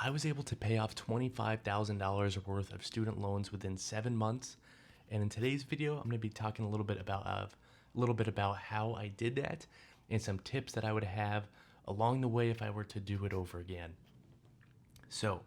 I was able to pay off $25,000 worth of student loans within 7 months. And in today's video, I'm going to be talking a little bit about how I did that and some tips that I would have along the way if I were to do it over again. So,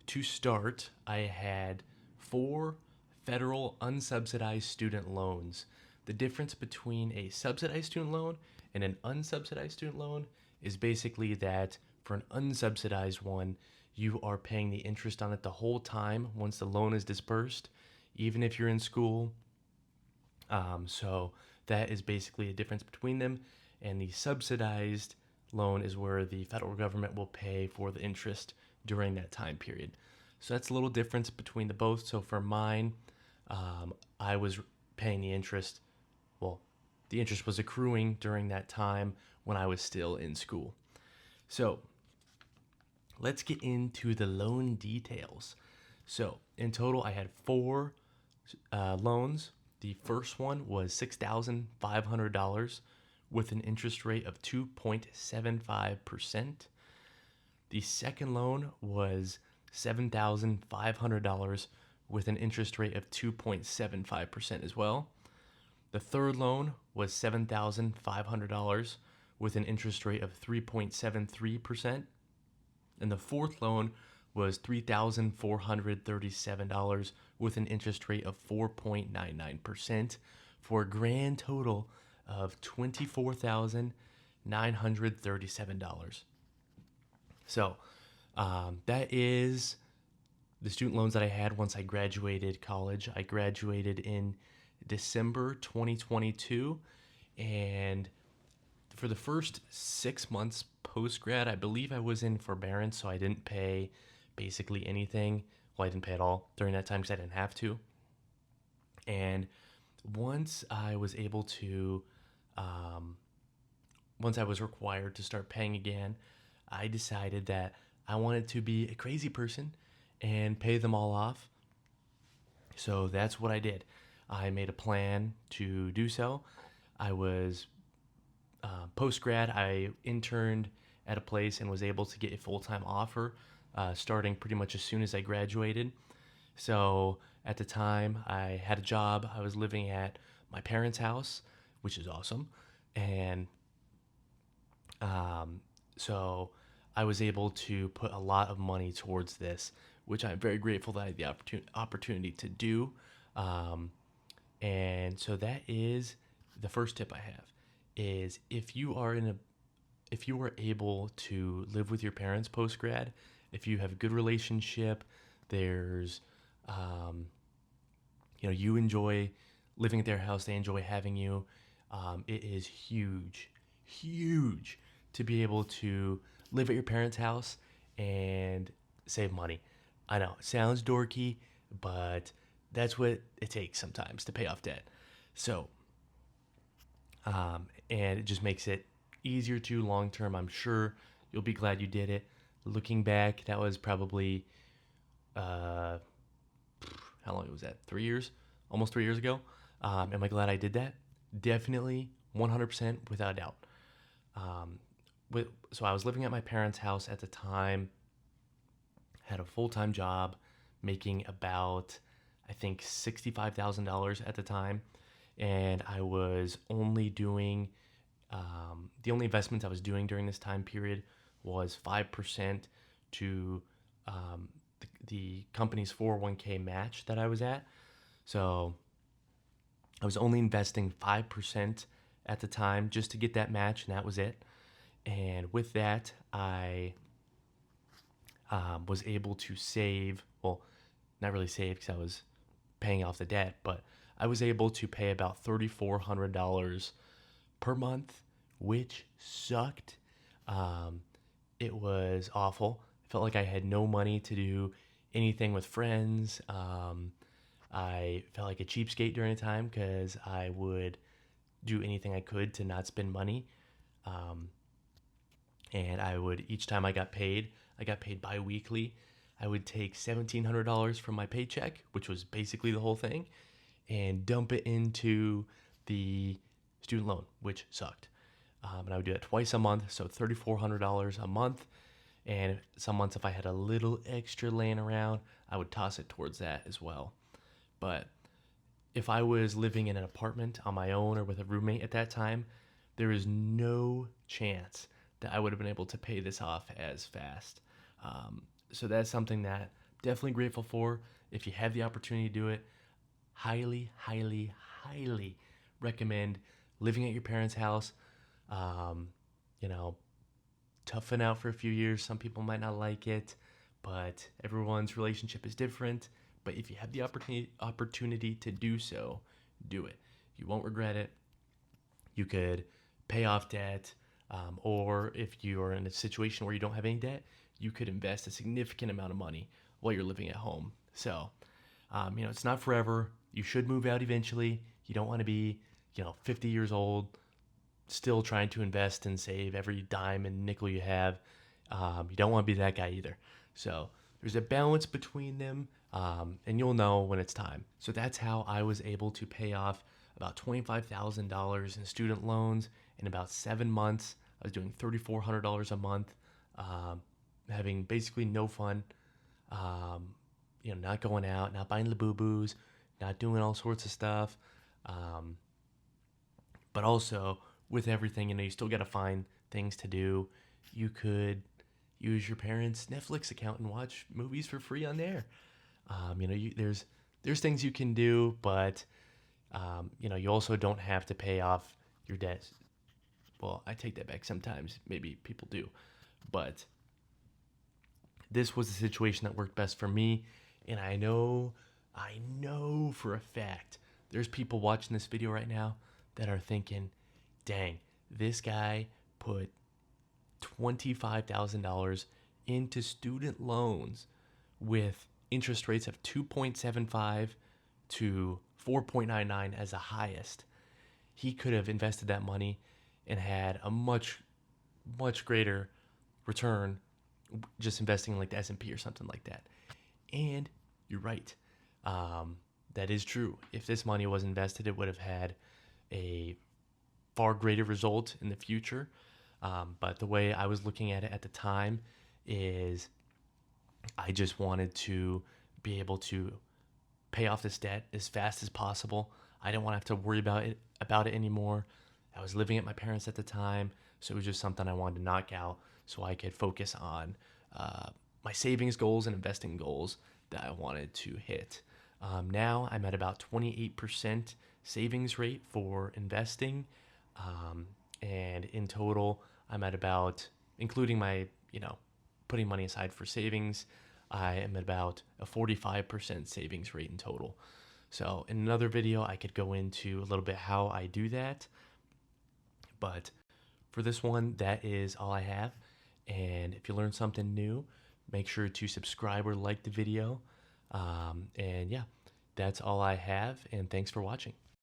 to start, I had 4 federal unsubsidized student loans. The difference between a subsidized student loan and an unsubsidized student loan is basically that for an unsubsidized one, you are paying the interest on it the whole time once the loan is dispersed, even if you're in school. So that is basically a difference between them. And the subsidized loan is where the federal government will pay for the interest during that time period. So that's a little difference between the both. So for mine, I was paying the interest. Well, the interest was accruing during that time when I was still in school. So let's get into the loan details. So in total, I had 4 loans. The first one was $6,500 with an interest rate of 2.75%. The second loan was $7,500 with an interest rate of 2.75% as well. The third loan was $7,500 with an interest rate of 3.73%. And the fourth loan was $3,437 with an interest rate of 4.99% for a grand total of $24,937. So that is the student loans that I had once I graduated college. I graduated in December 2022, and for the first 6 months post grad, I believe I was in forbearance, so I didn't pay basically anything. Well, I didn't pay at all during that time because I didn't have to. And once I was able to, once I was required to start paying again, I decided that I wanted to be a crazy person and pay them all off. So that's what I did. I made a plan to do so. I was post grad, I interned at a place and was able to get a full time offer starting pretty much as soon as I graduated. So at the time, I had a job. I was living at my parents' house, which is awesome. And so I was able to put a lot of money towards this, which I'm very grateful that I had the opportunity to do. And so that is the first tip I have is if you are able to live with your parents post grad, if you have a good relationship, there's you enjoy living at their house, they enjoy having you. It is huge to be able to live at your parents' house and save money. I know it sounds dorky, but that's what it takes sometimes to pay off debt. So and it just makes it easier to long term. I'm sure you'll be glad you did it. Looking back, that was probably how long was that? 3 years, almost 3 years ago. Am I glad I did that? Definitely, 100% without a doubt. So I was living at my parents' house at the time. Had a full-time job, making about I think $65,000 at the time, and I was only doing the only investments I was doing during this time period was 5% to the company's 401k match that I was at. So I was only investing 5% at the time just to get that match, and that was it. And with that, I was able to save, well, not really save because I was paying off the debt, but I was able to pay about $3,400 per month, which sucked. It was awful. I felt like I had no money to do anything with friends. I felt like a cheapskate during the time because I would do anything I could to not spend money. And I would, each time I got paid bi-weekly. I would take $1,700 from my paycheck, which was basically the whole thing, and dump it into the student loan, which sucked. And I would do that twice a month, so $3,400 a month. And some months, if I had a little extra laying around, I would toss it towards that as well. But if I was living in an apartment on my own or with a roommate at that time, there is no chance that I would have been able to pay this off as fast. So that's something that definitely grateful for. If you have the opportunity to do it, highly, highly, highly recommend living at your parents' house. Um, you know, toughen out for a few years. Some people might not like it, but everyone's relationship is different. But if you have the opportunity to do so, do it. You won't regret it. You could pay off debt, or if you're in a situation where you don't have any debt, you could invest a significant amount of money while you're living at home. So, it's not forever. You should move out eventually. You don't want to be, 50 years old, still trying to invest and save every dime and nickel you have. You don't want to be that guy either. So there's a balance between them, and you'll know when it's time. So that's how I was able to pay off about $25,000 in student loans in about 7 months. I was doing $3,400 a month, having basically no fun. Not going out, not buying Labubu's, not doing all sorts of stuff. But also with everything, you still got to find things to do. You could use your parents' Netflix account and watch movies for free on there. There's things you can do, but you also don't have to pay off your debt. Well, I take that back. Sometimes maybe people do, but this was the situation that worked best for me. And I know for a fact there's people watching this video right now that are thinking, dang, this guy put $25,000 into student loans with interest rates of 2.75 to 4.99 as the highest. He could have invested that money and had a much, much greater return just investing in like the S&P or something like that. And you're right. That is true. If this money was invested, it would have had a far greater result in the future. But the way I was looking at it at the time is I just wanted to be able to pay off this debt as fast as possible. I didn't want to have to worry about it anymore. I was living at my parents at the time, so it was just something I wanted to knock out so I could focus on my savings goals and investing goals that I wanted to hit. Now I'm at about 28% savings rate for investing. And in total, I'm at about, including my, putting money aside for savings, I am at about a 45% savings rate in total. So in another video, I could go into a little bit how I do that. But for this one, that is all I have. And if you learned something new, make sure to subscribe or like the video. And yeah, that's all I have. And thanks for watching.